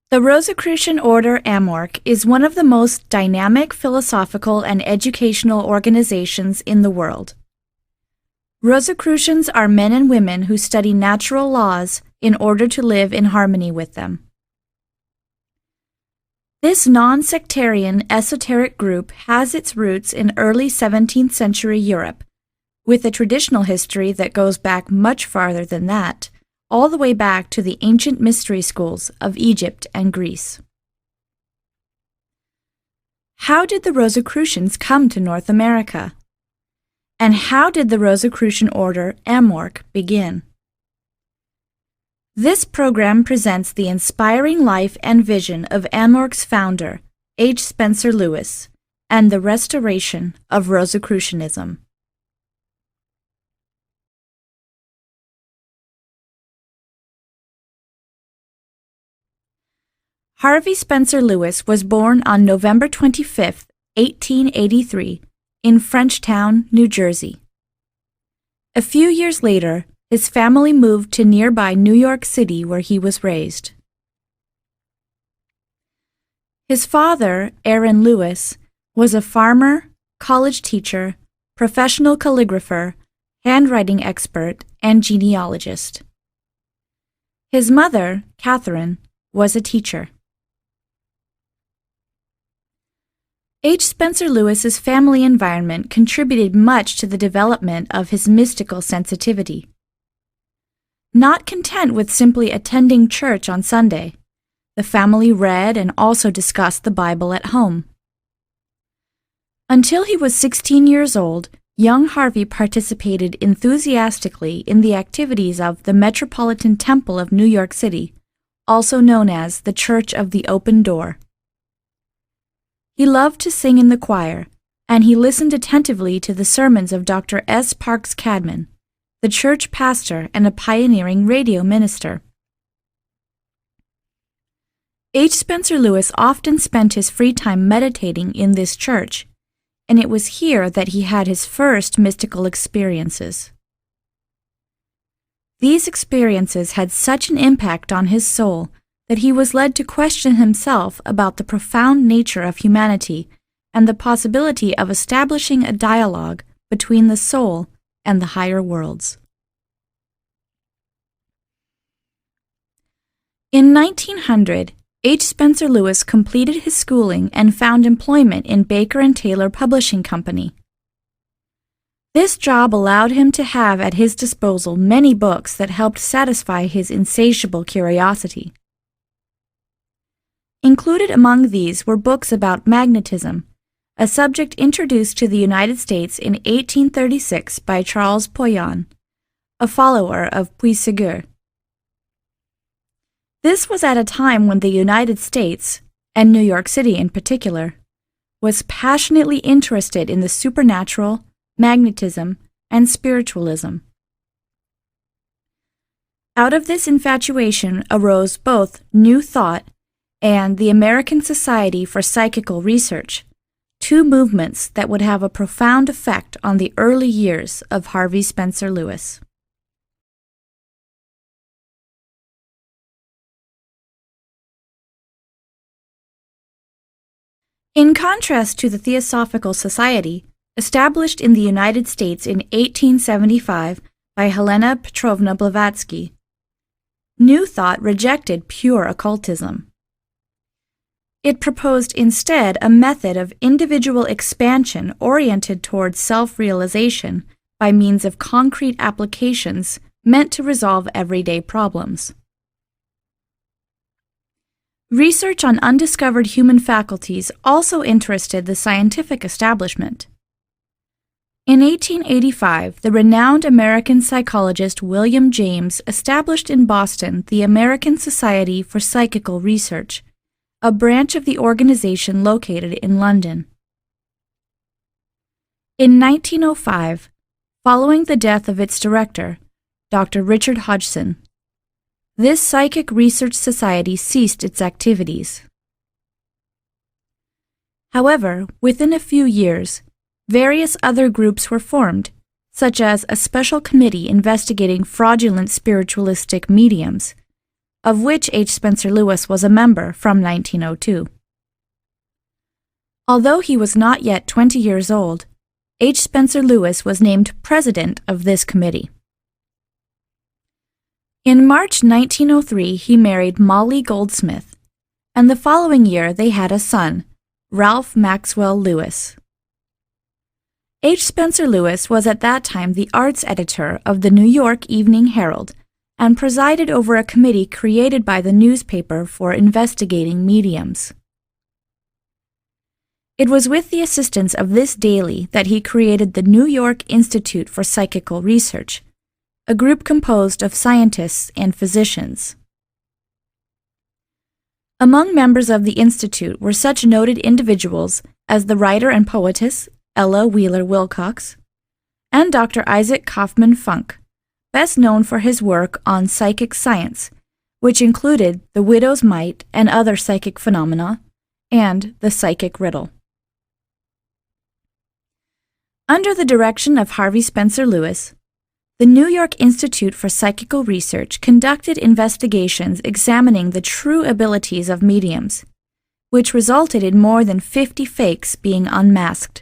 The Rosicrucian Order Amorc is one of the most dynamic philosophical and educational organizations in the world. Rosicrucians are men and women who study natural laws in order to live in harmony with them. This non-sectarian esoteric group has its roots in early 17th century Europe, with a traditional history that goes back much farther than that, all the way back to the ancient mystery schools of Egypt and Greece. How did the Rosicrucians come to North America? And how did the Rosicrucian Order Amorc begin? This program presents the inspiring life and vision of Amorc's founder, H. Spencer Lewis, and the restoration of Rosicrucianism. Harvey Spencer Lewis was born on November 25, 1883, in Frenchtown, New Jersey. A few years later, his family moved to nearby New York City where he was raised. His father, Aaron Lewis, was a farmer, college teacher, professional calligrapher, handwriting expert, and genealogist. His mother, Catherine, was a teacher. H. Spencer Lewis's family environment contributed much to the development of his mystical sensitivity. Not content with simply attending church on Sunday, the family read and also discussed the Bible at home. Until he was 16 years old, young Harvey participated enthusiastically in the activities of the Metropolitan Temple of New York City, also known as the Church of the Open Door. He loved to sing in the choir, and he listened attentively to the sermons of Dr. S. Parks Cadman, the church pastor and a pioneering radio minister. H. Spencer Lewis often spent his free time meditating in this church, and it was here that he had his first mystical experiences. These experiences had such an impact on his soul that he was led to question himself about the profound nature of humanity and the possibility of establishing a dialogue between the soul and the higher worlds. In 1900, H. Spencer Lewis completed his schooling and found employment in Baker and Taylor Publishing Company. This job allowed him to have at his disposal many books that helped satisfy his insatiable curiosity. Included among these were books about magnetism, a subject introduced to the United States in 1836 by Charles Poyon, a follower of Puységur. This was at a time when the United States, and New York City in particular, was passionately interested in the supernatural, magnetism, and spiritualism. Out of this infatuation arose both New Thought and the American Society for Psychical Research, two movements that would have a profound effect on the early years of Harvey Spencer Lewis. In contrast to the Theosophical Society, established in the United States in 1875 by Helena Petrovna Blavatsky, New Thought rejected pure occultism. It proposed instead a method of individual expansion oriented towards self-realization by means of concrete applications meant to resolve everyday problems. Research on undiscovered human faculties also interested the scientific establishment. In 1885, the renowned American psychologist William James established in Boston the American Society for Psychical Research, a branch of the organization located in London. In 1905, following the death of its director, Dr. Richard Hodgson, this psychic research society ceased its activities. However, within a few years, various other groups were formed, such as a special committee investigating fraudulent spiritualistic mediums, of which H. Spencer Lewis was a member from 1902. Although he was not yet 20 years old, H. Spencer Lewis was named president of this committee. In March 1903, he married Molly Goldsmith, and the following year they had a son, Ralph Maxwell Lewis. H. Spencer Lewis was at that time the arts editor of the New York Evening Herald and presided over a committee created by the newspaper for investigating mediums. It was with the assistance of this daily that he created the New York Institute for Psychical Research, a group composed of scientists and physicians. Among members of the Institute were such noted individuals as the writer and poetess Ella Wheeler Wilcox and Dr. Isaac Kaufman Funk, best known for his work on psychic science, which included the widow's mite and other psychic phenomena, and the psychic riddle. Under the direction of Harvey Spencer Lewis, the New York Institute for Psychical Research conducted investigations examining the true abilities of mediums, which resulted in more than 50 fakes being unmasked.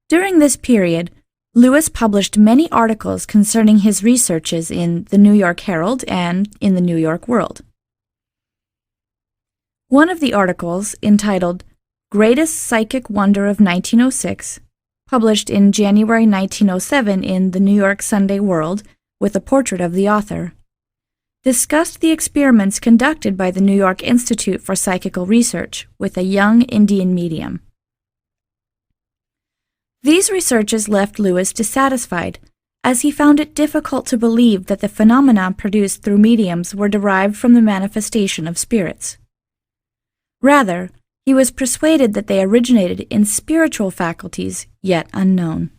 During this period, Lewis published many articles concerning his researches in the New York Herald and in the New York World. One of the articles, entitled Greatest Psychic Wonder of 1906, published in January 1907 in the New York Sunday World with a portrait of the author, discussed the experiments conducted by the New York Institute for Psychical Research with a young Indian medium. These researches left Lewis dissatisfied, as he found it difficult to believe that the phenomena produced through mediums were derived from the manifestation of spirits. Rather, he was persuaded that they originated in spiritual faculties yet unknown.